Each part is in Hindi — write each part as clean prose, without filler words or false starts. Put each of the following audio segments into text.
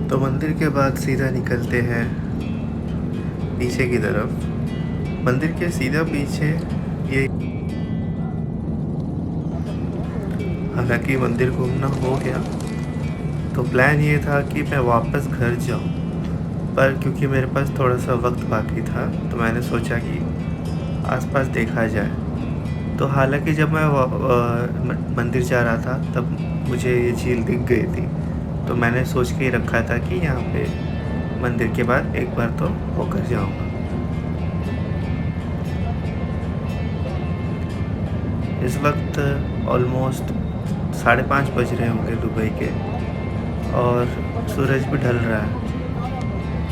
तो मंदिर के बाद सीधा निकलते हैं पीछे की तरफ। मंदिर के सीधा पीछे ये, हालांकि मंदिर घूमना हो गया तो प्लान ये था कि मैं वापस घर जाऊं, पर क्योंकि मेरे पास थोड़ा सा वक्त बाकी था तो मैंने सोचा कि आसपास देखा जाए। तो हालांकि जब मैं मंदिर जा रहा था तब मुझे ये झील दिख गई थी, तो मैंने सोच के ही रखा था कि यहाँ पे मंदिर के बाद एक बार तो होकर जाऊँगा। इस वक्त ऑलमोस्ट 5:30 बज रहे होंगे दुबई के, और सूरज भी ढल रहा है।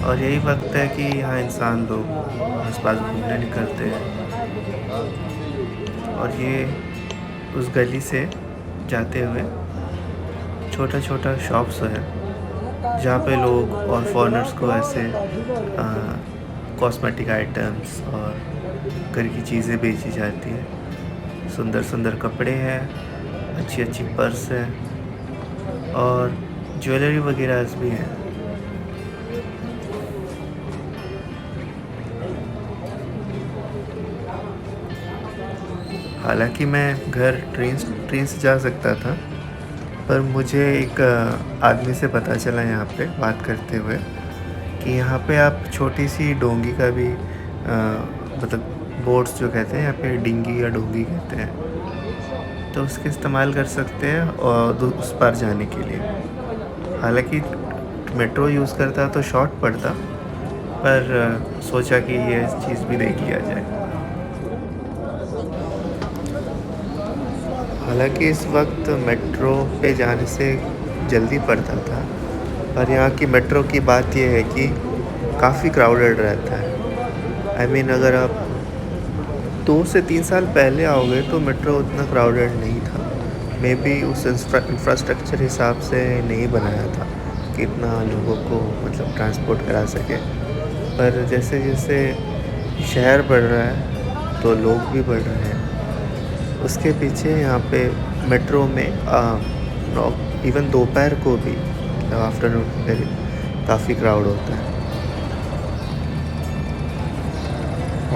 और यही वक्त है कि यहाँ इंसान लोग आसपास घूमने निकलते हैं। और ये उस गली से जाते हुए छोटा छोटा शॉप्स है जहाँ पे लोग और फॉरेनर्स को ऐसे कॉस्मेटिक आइटम्स और घर की चीज़ें बेची जाती है। सुंदर सुंदर कपड़े हैं, अच्छी अच्छी पर्स है और ज्वेलरी वगैरह भी है। हालांकि मैं घर ट्रेन से जा सकता था, पर मुझे एक आदमी से पता चला यहाँ पे बात करते हुए कि यहाँ पे आप छोटी सी डोंगी का भी मतलब बोट्स जो कहते हैं यहाँ पे डिंगी या डोंगी कहते हैं, तो उसके इस्तेमाल कर सकते हैं और उस पार जाने के लिए। हालांकि मेट्रो यूज़ करता तो शॉर्ट पड़ता, पर सोचा कि ये चीज़ भी देख लिया जाए। हालांकि इस वक्त मेट्रो पे जाने से जल्दी पड़ता था, पर यहाँ की मेट्रो की बात यह है कि काफ़ी क्राउडेड रहता है। अगर आप 2 से 3 साल पहले आओगे तो मेट्रो उतना क्राउडेड नहीं था। मे बी उस इंफ्रास्ट्रक्चर हिसाब से नहीं बनाया था कि इतना लोगों को मतलब ट्रांसपोर्ट करा सके। पर जैसे जैसे शहर बढ़ रहा है तो लोग भी बढ़ रहे हैं। उसके पीछे यहाँ पे मेट्रो में इवन दोपहर को भी आफ्टरनून में काफ़ी क्राउड होता है।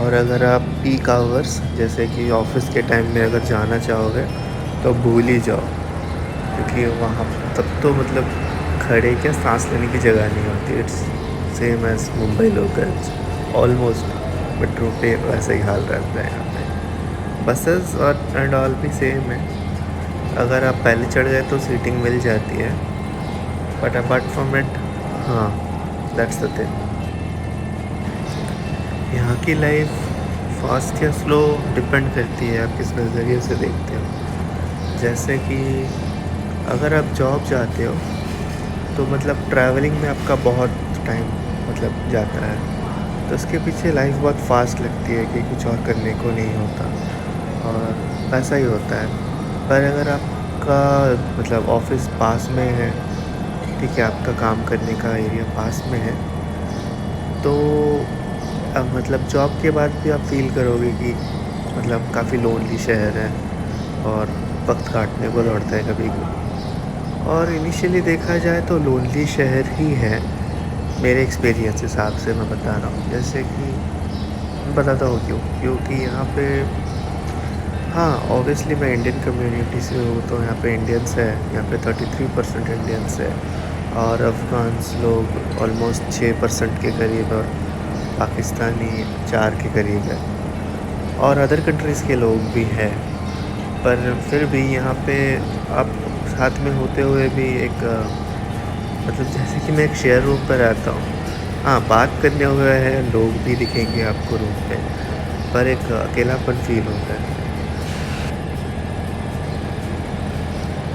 और अगर आप पीक आवर्स जैसे कि ऑफिस के टाइम में अगर जाना चाहोगे तो भूल ही जाओ, क्योंकि वहाँ तब तो मतलब खड़े क्या सांस लेने की जगह नहीं होती। It's same as Mumbai local, almost metro पे वैसा ही हाल रहता है यहाँ पे। बसेस और एंड ऑल भी सेम है। अगर आप पहले चढ़ गए तो सीटिंग मिल जाती है, बट अपार्ट फ्रॉम इट, हाँ, दैट्स द थिंग। यहाँ की लाइफ फास्ट या स्लो डिपेंड करती है आप किस नज़रिए से देखते हो। जैसे कि अगर आप जॉब जाते हो तो मतलब ट्रैवलिंग में आपका बहुत टाइम मतलब जाता है, तो उसके पीछे लाइफ बहुत फास्ट लगती है कि कुछ और करने को नहीं होता, और वैसा ही होता है। पर अगर आपका मतलब ऑफिस पास में है, ठीक है, आपका काम करने का एरिया पास में है, तो अब मतलब जॉब के बाद भी आप फील करोगे कि मतलब काफ़ी लोनली शहर है और वक्त काटने को दौड़ता है कभी कभी। और इनिशियली देखा जाए तो लोनली शहर ही है मेरे एक्सपीरियंस हिसाब से मैं बता रहा हूँ। जैसे कि मैं बताता हूँ क्योंकि यहाँ पे, हाँ, ऑब्वियसली मैं इंडियन कम्युनिटी से हूँ, तो यहाँ पे इंडियंस है, यहाँ पे 33% इंडियंस है, और अफ़गान्स लोग ऑलमोस्ट 6% के करीब, और पाकिस्तानी 4 के करीब है, और अदर कंट्रीज़ के लोग भी हैं। पर फिर भी यहाँ पे आप साथ में होते हुए भी एक मतलब जैसे कि मैं एक शेयर रूम पर रहता हूँ, हाँ, बात करने हुए हैं लोग भी दिखेंगे आपको रूम पे, पर एक अकेलापन फील होता है।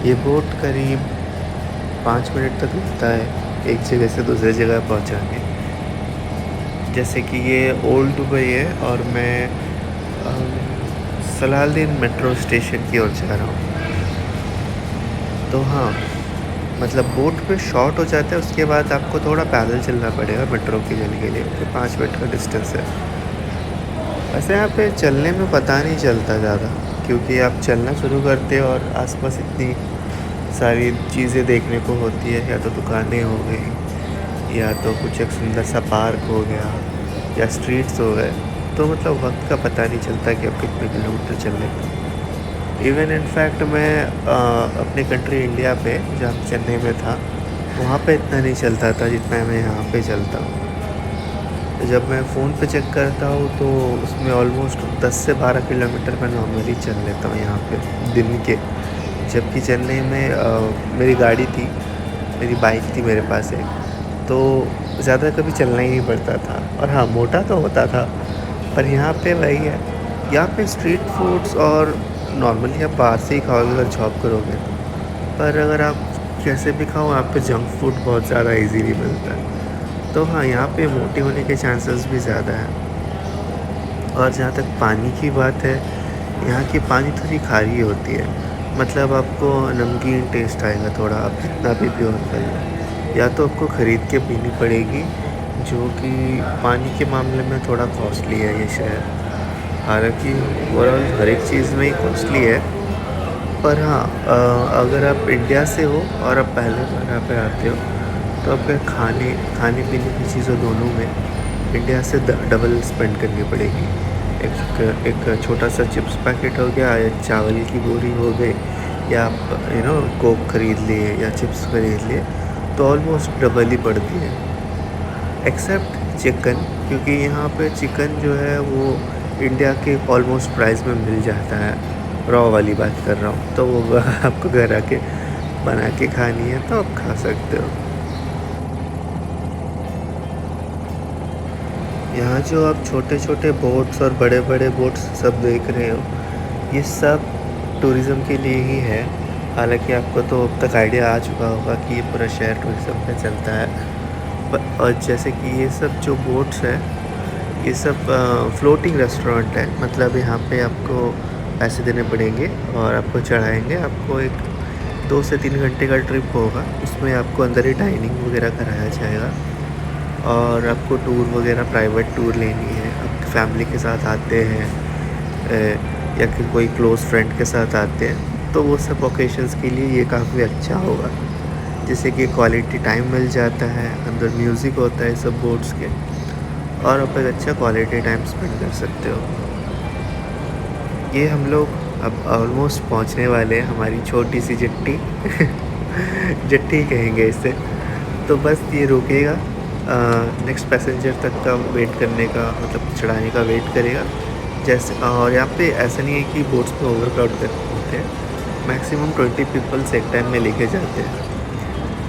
ये बोट करीब 5 मिनट तक लगता है एक जगह से दूसरी जगह पहुंचाने। जैसे कि ये ओल्ड दुबई है और मैं सलाहुद्दीन मेट्रो स्टेशन की ओर जा रहा हूँ। तो हाँ, मतलब बोट पे शॉर्ट हो जाता है, उसके बाद आपको थोड़ा पैदल चलना पड़ेगा मेट्रो की जाने के लिए, तो 5 मिनट का डिस्टेंस है। वैसे यहाँ पे चलने में पता नहीं चलता ज़्यादा, क्योंकि आप चलना शुरू करते हो और आसपास इतनी सारी चीज़ें देखने को होती है, या तो दुकानें हो गई या तो कुछ एक सुंदर सा पार्क हो गया या स्ट्रीट्स हो गए, तो मतलब वक्त का पता नहीं चलता कि आप कितने किलोमीटर चल लेते हो। इवन इनफैक्ट मैं अपने कंट्री इंडिया पे जहाँ चेन्नई में था, वहाँ पे इतना नहीं चलता था जितना मैं यहाँ पे चलता हूँ। जब मैं फ़ोन पे चेक करता हूँ तो उसमें ऑलमोस्ट 10 से 12 किलोमीटर मैं नॉर्मली चल लेता हूँ यहाँ पे दिन के। जबकि चेन्नई में मेरी गाड़ी थी, मेरी बाइक थी मेरे पास एक, तो ज़्यादा कभी चलना ही नहीं पड़ता था। और हाँ, मोटा तो होता था, पर यहाँ पे वही है, यहाँ पे स्ट्रीट फूड्स और नॉर्मली आप बाहर से ही खाओगे अगर जॉब करोगे तो। पर अगर आप कैसे भी खाओ, यहाँ पे जंक फूड बहुत ज़्यादा इजीली मिलता है। तो हाँ, यहाँ पे मोटे होने के चांसेस भी ज़्यादा हैं। और जहाँ तक पानी की बात है, यहाँ की पानी थोड़ी खारी होती है, मतलब आपको नमकीन टेस्ट आएगा थोड़ा, आप कितना भी प्योर कर लो। या तो आपको ख़रीद के पीनी पड़ेगी, जो कि पानी के मामले में थोड़ा कॉस्टली है ये शहर। हालाँकि ओवरऑल हर एक चीज़ में ही कॉस्टली है, पर हाँ, अगर आप इंडिया से हो और आप पहले बार यहाँ पे आते हो, तो आपके खाने खाने पीने की चीज़ों दोनों में इंडिया से डबल स्पेंड करनी पड़ेगी। एक एक छोटा सा चिप्स पैकेट हो गया या चावल की बोरी हो गई, या आप कोक ख़रीद लिए या चिप्स ख़रीद लिए, तो ऑलमोस्ट डबल ही पड़ती है। एक्सेप्ट चिकन, क्योंकि यहाँ पे चिकन जो है वो इंडिया के ऑलमोस्ट प्राइस में मिल जाता है। रॉ वाली बात कर रहा हूँ, तो वो आपको घर आके बना के खानी है तो आप खा सकते हो। यहाँ जो आप छोटे-छोटे बोट्स और बड़े-बड़े बोट्स सब देख रहे हो, ये सब टूरिज़्म के लिए ही है। हालाँकि आपको तो अब तक आइडिया आ चुका होगा कि ये पूरा शहर टूरिज़्म पे चलता है। और जैसे कि ये सब जो बोट्स हैं, ये सब फ्लोटिंग रेस्टोरेंट है, मतलब यहाँ पे आपको पैसे देने पड़ेंगे और आपको चढ़ाएँगे। आपको एक 2 से 3 घंटे का ट्रिप होगा, उसमें आपको अंदर ही डाइनिंग वगैरह कराया जाएगा और आपको टूर वगैरह प्राइवेट टूर लेनी है। आप फैमिली के साथ आते हैं या फिर कोई क्लोज़ फ्रेंड के साथ आते हैं, तो वो सब ओकेशंस के लिए ये काफ़ी अच्छा होगा। जैसे कि क्वालिटी टाइम मिल जाता है, अंदर म्यूज़िक होता है सब बोट्स के, और आप एक अच्छा क्वालिटी टाइम स्पेंड कर सकते हो। ये हम लोग अब ऑलमोस्ट पहुंचने वाले हैं, हमारी छोटी सी जट्टी जट्टी कहेंगे इसे। तो बस ये रुकेगा, नेक्स्ट पैसेंजर तक का वेट करने का, मतलब चढ़ाने का वेट करेगा। जैसे और यहाँ पे ऐसा नहीं है कि बोट्स में ओवर क्राउड होते हैं, मैक्सिमम 20 पीपल्स एक टाइम में लेके जाते हैं।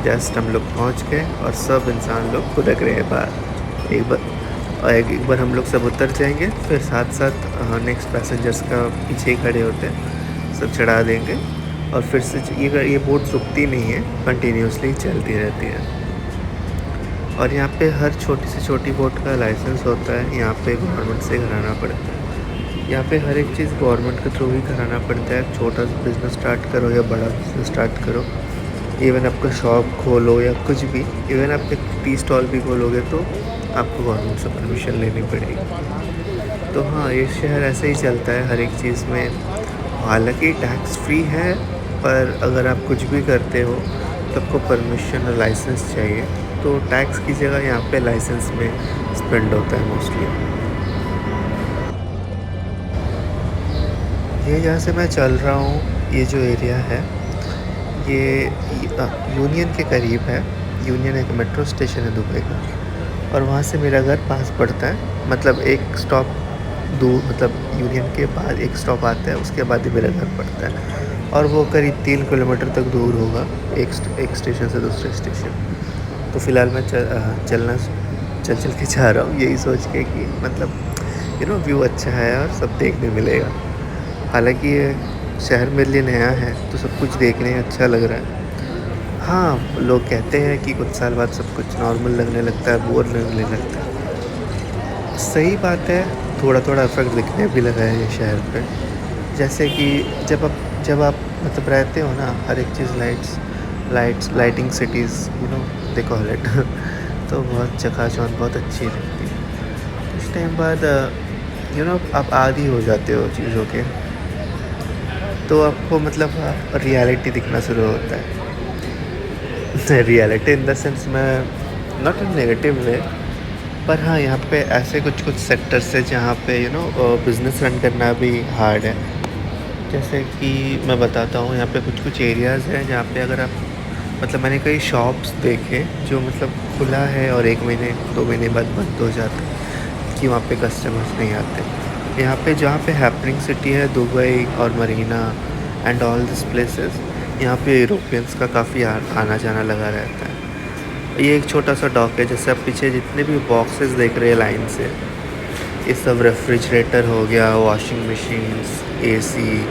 जस्ट हम लोग पहुँच गए और सब इंसान लोग खुदक रहे हैं बाहर। एक बार हम लोग सब उतर जाएंगे, फिर साथ साथ नेक्स्ट पैसेंजर्स का पीछे ही खड़े होते हैं, सब चढ़ा देंगे। और फिर से ये बोट रुकती नहीं है, कंटिन्यूसली चलती रहती है। और यहाँ पे हर छोटी से छोटी बोट का लाइसेंस होता है, यहाँ पे गवर्नमेंट से कराना पड़ता है। यहाँ पे हर एक चीज़ गवर्नमेंट के थ्रू ही कराना पड़ता है। छोटा सा बिज़नेस स्टार्ट करो या बड़ा बिज़नेस स्टार्ट करो, इवन आपका शॉप खोलो या कुछ भी, इवन आप एक टी स्टॉल भी खोलोगे तो आपको गवर्नमेंट से परमिशन लेनी पड़ेगी। तो हाँ, ये शहर ऐसे ही चलता है हर एक चीज़ में। हालांकि टैक्स फ्री है, पर अगर आप कुछ भी करते हो तो आपको परमिशन और लाइसेंस चाहिए। तो टैक्स की जगह यहाँ पे लाइसेंस में स्पेंड होता है मोस्टली। ये जहाँ से मैं चल रहा हूँ, ये जो एरिया है, ये यूनियन के करीब है। यूनियन एक मेट्रो स्टेशन है दुबई का, और वहाँ से मेरा घर पास पड़ता है। मतलब एक स्टॉप दूर, मतलब यूनियन के बाद एक स्टॉप आता है, उसके बाद ही मेरा घर पड़ता है। और वो करीब 3 किलोमीटर तक दूर होगा, एक स्टेशन से दूसरे स्टेशन। तो फ़िलहाल मैं चल के जा रहा हूँ, यही सोच के कि मतलब व्यू अच्छा है और सब देखने मिलेगा। हालांकि ये शहर मेरे लिए नया है, तो सब कुछ देखने अच्छा लग रहा है। हाँ, लोग कहते हैं कि कुछ साल बाद सब कुछ नॉर्मल लगने लगता है, बोर लगने लगता है। सही बात है, थोड़ा-थोड़ा इफ़ेक्ट दिखने भी लगा है ये शहर पे। जैसे कि जब आप मतलब रहते हो ना, हर एक चीज़ lighting cities they call it तो बहुत चकाचौंध, बहुत अच्छी लगती है। कुछ टाइम बाद आप आदी हो जाते हो चीज़ों के, तो आपको मतलब रियलिटी दिखना शुरू होता है। रियलिटी इन द सेंस, मैं नॉट इन नेगेटिव वे, पर हाँ यहाँ पे ऐसे कुछ कुछ सेक्टर्स है जहाँ पे बिज़नेस रन करना भी हार्ड है। जैसे कि मैं बताता हूँ, यहाँ पे कुछ कुछ एरियाज़ हैं जहाँ पे अगर आप मतलब मैंने कई शॉप्स देखे जो मतलब खुला है और 1 महीने 2 महीने बाद बंद हो जाता है कि वहाँ पे कस्टमर्स नहीं आते। यहाँ पे जहाँ पे हैपनिंग सिटी है दुबई और Marina and all this places, यहाँ पे यूरोपियंस का काफ़ी आना जाना लगा रहता है। ये एक छोटा सा डॉक है, जैसे आप पीछे जितने भी बॉक्सेस देख रहे हैं लाइन से, ये सब रेफ्रिजरेटर हो गया, वॉशिंग मशीन्स, एसी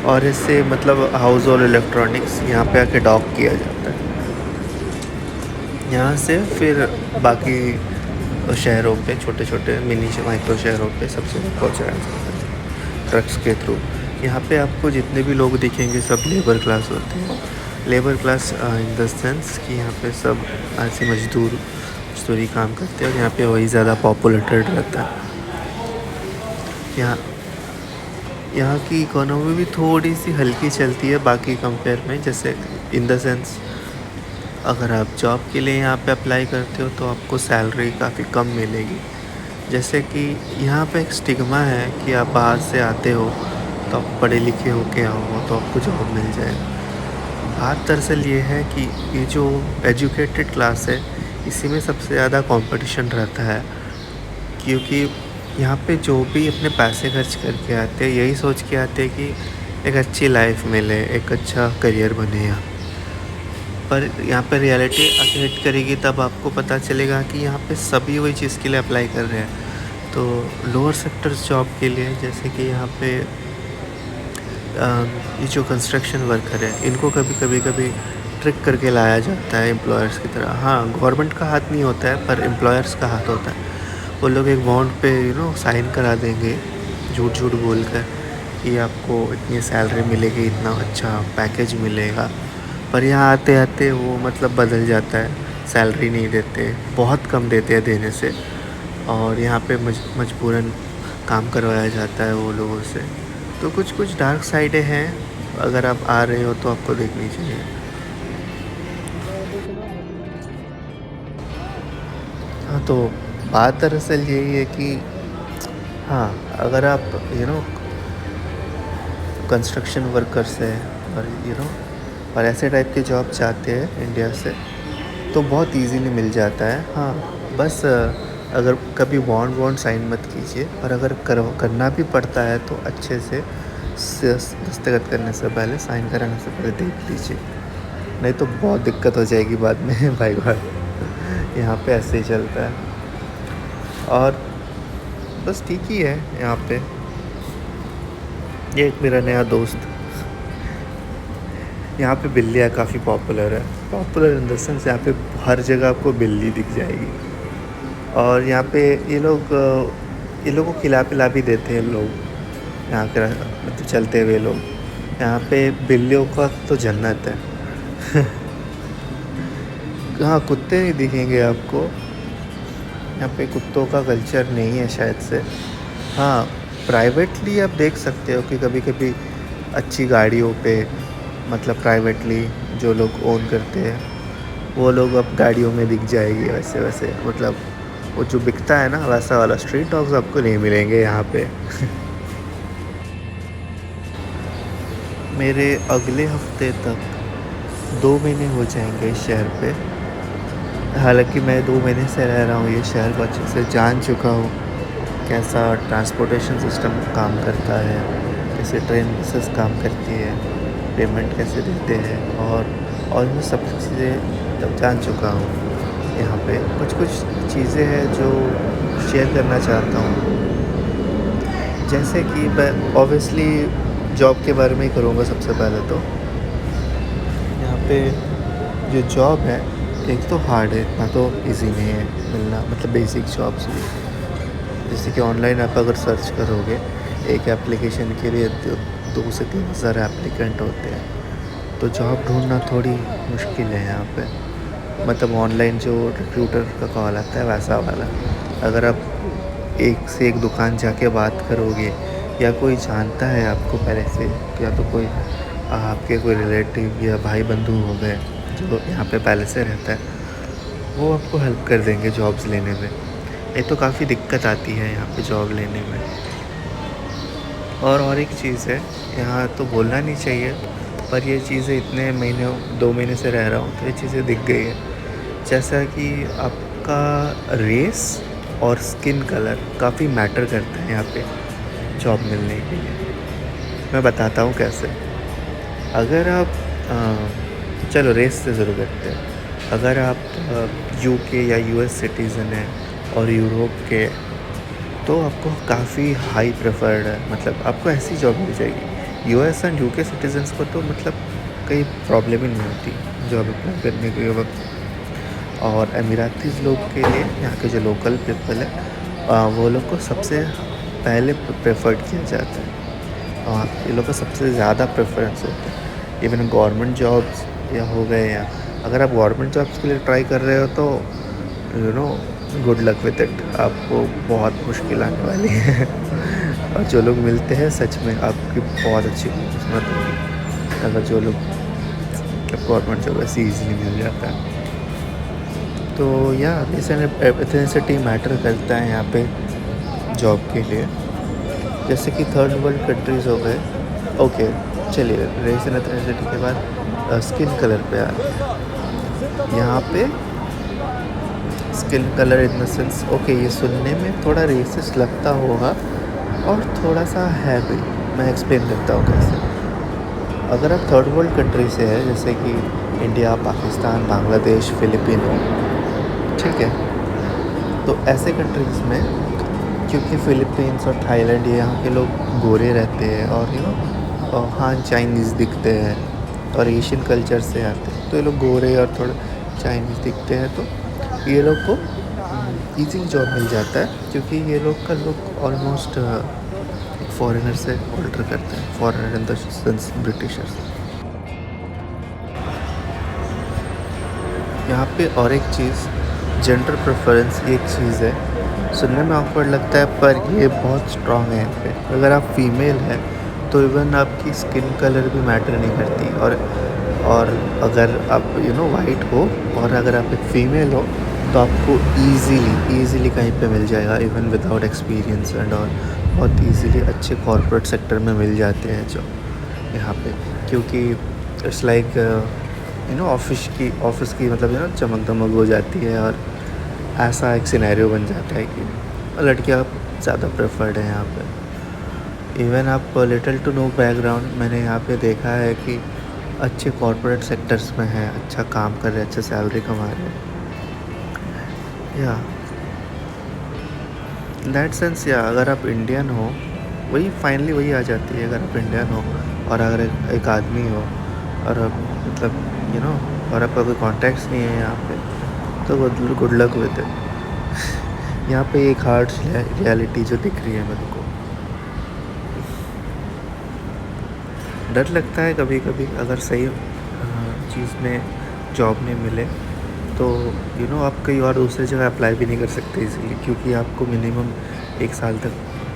और इससे मतलब हाउस होल्ड इलेक्ट्रॉनिक्स यहाँ पे आके डॉक किया जाता है। यहाँ से फिर बाकी शहरों पे, छोटे छोटे मिनी माइक्रो शहरों पे सबसे पहुँचाया जाता है ट्रक्स के थ्रू। यहाँ पे आपको जितने भी लोग दिखेंगे सब लेबर क्लास होते हैं। Labour class in the sense कि यहाँ पे सब ऐसे मजदूरी काम करते हैं और यहाँ पे वही ज़्यादा पॉपुलेटेड रहता है। यहाँ यहाँ की इकोनॉमी भी थोड़ी सी हल्की चलती है बाकी कंपेयर में। जैसे इन द सेंस अगर आप जॉब के लिए यहाँ पे अप्लाई करते हो तो आपको सैलरी काफ़ी कम मिलेगी। जैसे कि यहाँ पे एक स्टिग्मा है कि आप बाहर से आते हो तो आप पढ़े लिखे हो के आओ तो आपको जॉब मिल जाएगा। बात दरअसल ये है कि ये जो एजुकेटेड क्लास है इसी में सबसे ज़्यादा कंपटीशन रहता है, क्योंकि यहाँ पे जो भी अपने पैसे खर्च करके आते हैं यही सोच के आते हैं कि एक अच्छी लाइफ मिले, एक अच्छा करियर बने यहाँ। पर यहाँ पे रियलिटी आके हिट करेगी तब आपको पता चलेगा कि यहाँ पे सभी वही चीज़ के लिए अप्लाई कर रहे हैं। तो लोअर सेक्टर्स जॉब के लिए, जैसे कि यहाँ पे ये जो कंस्ट्रक्शन वर्कर है इनको कभी ट्रिक करके लाया जाता है एम्प्लॉयर्स की तरह। हाँ, गवर्नमेंट का हाथ नहीं होता है पर एम्प्लॉयर्स का हाथ होता है। वो लोग एक बॉन्ड पे साइन करा देंगे झूठ झूठ बोल कर कि आपको इतनी सैलरी मिलेगी, इतना अच्छा पैकेज मिलेगा। पर यहाँ आते आते वो मतलब बदल जाता है, सैलरी नहीं देते, बहुत कम देते हैं देने से, और यहाँ पे मजबूरन काम करवाया जाता है वो लोगों से। तो कुछ कुछ डार्क साइडें हैं, अगर आप आ रहे हो तो आपको देखनी चाहिए। हाँ, तो बात दरअसल यही है कि हाँ, अगर आप कंस्ट्रक्शन वर्कर्स है और और ऐसे टाइप के जॉब चाहते हैं इंडिया से तो बहुत इजीली मिल जाता है। हाँ, बस अगर कभी बॉन्ड साइन मत कीजिए, और अगर करना भी पड़ता है तो अच्छे से दस्तखत करने से पहले, साइन कराने से पहले देख लीजिए, नहीं तो बहुत दिक्कत हो जाएगी बाद में भाई भाई। यहाँ पे ऐसे ही चलता है और बस ठीक ही है यहाँ पे। ये एक मेरा नया दोस्त, यहाँ पे बिल्लियाँ काफ़ी पॉपुलर है। पॉपुलर इन द सेंस यहाँ पे हर जगह आपको बिल्ली दिख जाएगी, और यहाँ पे ये लोगों को खिला पिला भी देते हैं लोग। यहाँ के मतलब चलते हुए लोग, यहाँ पे बिल्लियों का तो जन्नत है। हाँ, कुत्ते नहीं दिखेंगे आपको, यहाँ पे कुत्तों का कल्चर नहीं है शायद से। हाँ, प्राइवेटली आप देख सकते हो कि कभी कभी अच्छी गाड़ियों पे, मतलब प्राइवेटली जो लोग ओन करते हैं वो लोग अब गाड़ियों में दिख जाएगी वैसे वैसे, मतलब वो जो बिकता है ना वैसा वाला स्ट्रीट डॉग्स आपको नहीं मिलेंगे यहाँ पे। मेरे अगले हफ्ते तक 2 महीने हो जाएंगे इस शहर पे। हालांकि मैं 2 महीने से रह रहा हूँ ये शहर को अच्छे से जान चुका हूँ, कैसा ट्रांसपोर्टेशन सिस्टम काम करता है, कैसे ट्रेन बसेस काम करती है, पेमेंट कैसे देते हैं, और मैं सब चीज़ें तब जान चुका हूँ। यहाँ पे कुछ कुछ चीज़ें हैं जो शेयर करना चाहता हूँ। जैसे कि मैं ऑब्वियसली जॉब के बारे में ही करूँगा सबसे पहले। तो यहाँ पे जो जॉब है एक तो हार्ड है, इतना तो इजी नहीं है मिलना, मतलब बेसिक जॉब्स भी। जैसे कि ऑनलाइन आप अगर सर्च करोगे एक एप्लीकेशन के लिए 2 से 3 हज़ार एप्लीकेंट होते हैं, तो जॉब ढूंढना थोड़ी मुश्किल है यहाँ पे। मतलब ऑनलाइन जो रिक्रूटर का कॉल आता है वैसा वाला। अगर आप एक से एक दुकान जाके बात करोगे, या कोई जानता है आपको पहले से, या तो कोई आपके कोई रिलेटिव या भाई बंधु हो गए जो यहाँ पे पहले से रहता है, वो आपको हेल्प कर देंगे जॉब्स लेने में। नहीं तो काफ़ी दिक्कत आती है यहाँ पे जॉब लेने में। और एक चीज़ है, यहाँ तो बोलना नहीं चाहिए, पर ये चीज़ें इतने महीने 2 महीने से रह रहा हूँ तो ये चीज़ें दिख गई है। जैसा कि आपका रेस और स्किन कलर काफ़ी मैटर करता है यहाँ पे जॉब मिलने के लिए। मैं बताता हूँ कैसे। अगर आप चलो रेस से ज़रूर करते हैं। अगर आप यूके या यूएस सिटीज़न हैं और यूरोप के, तो आपको काफ़ी हाई प्रेफर्ड है, मतलब आपको ऐसी जॉब मिल जाएगी। यूएस एंड यूके सिटीजन्स को तो मतलब कहीं प्रॉब्लम ही नहीं होती जॉब अप्लाई करने के वक्त। और अमीरातीज़ लोग के लिए, यहाँ के जो लोकल पीपल है, वो लोग को सबसे पहले प्रेफर्ड किया जाता है और ये लोग का सबसे ज़्यादा प्रेफरेंस होता है। इवन गवर्नमेंट जॉब्स या हो गए, या अगर आप गवर्नमेंट जॉब्स के लिए ट्राई कर रहे हो तो you know good luck with it, आपको बहुत मुश्किल आने वाली है। और जो लोग मिलते हैं सच में आपकी बहुत अच्छी किस्मत होगी अगर जो लोग गवर्नमेंट जॉब ऐसी ईजीली मिल जाता है। तो या एथेनिसिटी मैटर करता है यहाँ पे जॉब के लिए। जैसे कि थर्ड वर्ल्ड कंट्रीज़ हो गए, ओके चलिए रेस एंड एथेनिसिटी के बाद स्किन कलर पे आते हैं। यहाँ पे skin colour in the sense, okay ये सुनने में थोड़ा रेसिस्ट लगता होगा और थोड़ा सा है भी। मैं एक्सप्लेन करता हूँ कैसे। अगर आप थर्ड वर्ल्ड कंट्री से है, जैसे कि इंडिया, पाकिस्तान, बांग्लादेश, फिलिपिनो, ठीक है, तो ऐसे कंट्रीज़ में क्योंकि फ़िलीपींस और थाईलैंड ये यहाँ के लोग गोरे रहते हैं और हाँ चाइनीज़ दिखते हैं और एशियन कल्चर से आते हैं, तो ये लोग गोरे और थोड़े चाइनीज़ दिखते हैं, तो ये लोग को ईज़िली जॉब मिल जाता है क्योंकि ये लोग का लुक ऑलमोस्ट फॉरेनर से ऑल्टर करते हैं, foreigner in the sense Britishers. यहाँ पे और एक चीज़, जेंडर प्रेफरेंस एक चीज़ है, सुनने में ऑकवर्ड लगता है पर ये बहुत स्ट्रॉन्ग है यहाँ पे। अगर आप फीमेल हैं तो इवन आपकी स्किन कलर भी मैटर नहीं करती, और अगर आप वाइट हो और अगर आप एक फ़ीमेल हो तो आपको ईज़िली कहीं पे मिल जाएगा, इवन विदाउट एक्सपीरियंस एंड और बहुत ईज़िली अच्छे कॉर्पोरेट सेक्टर में मिल जाते हैं जो यहाँ पे। क्योंकि इट्स लाइक ऑफिस की मतलब चमक दमक हो जाती है और ऐसा एक सिनेरियो बन जाता है कि लड़कियाँ ज़्यादा प्रेफर्ड है यहाँ पे। इवन आप लिटिल टू नो बैकग्राउंड, मैंने यहाँ पे देखा है कि अच्छे कॉर्पोरेट सेक्टर्स में हैं, अच्छा काम कर रहे हैं, अच्छे सैलरी कमा रहे हैं। या दैट सेंस, या अगर आप इंडियन हो, वही फाइनली वही आ जाती है। अगर आप इंडियन हो और अगर एक आदमी हो और मतलब और आपका कोई कॉन्टैक्ट्स नहीं है यहाँ पे, तो गुड लक विद इट। यहाँ पे एक हार्ड रियलिटी जो दिख रही है मेरे को, डर लगता है कभी कभी अगर सही चीज़ में जॉब नहीं मिले तो आप कहीं और दूसरी जगह अप्लाई भी नहीं कर सकते इजीली, क्योंकि आपको मिनिमम 1 साल तक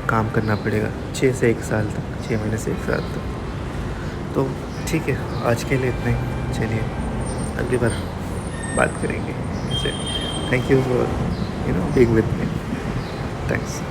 काम करना पड़ेगा, 6 से 1 साल तक, 6 महीने से 1 साल तक। तो ठीक है, आज के लिए इतना ही, चलिए अगली बार बात करेंगे। Thank you for being with me, thanks.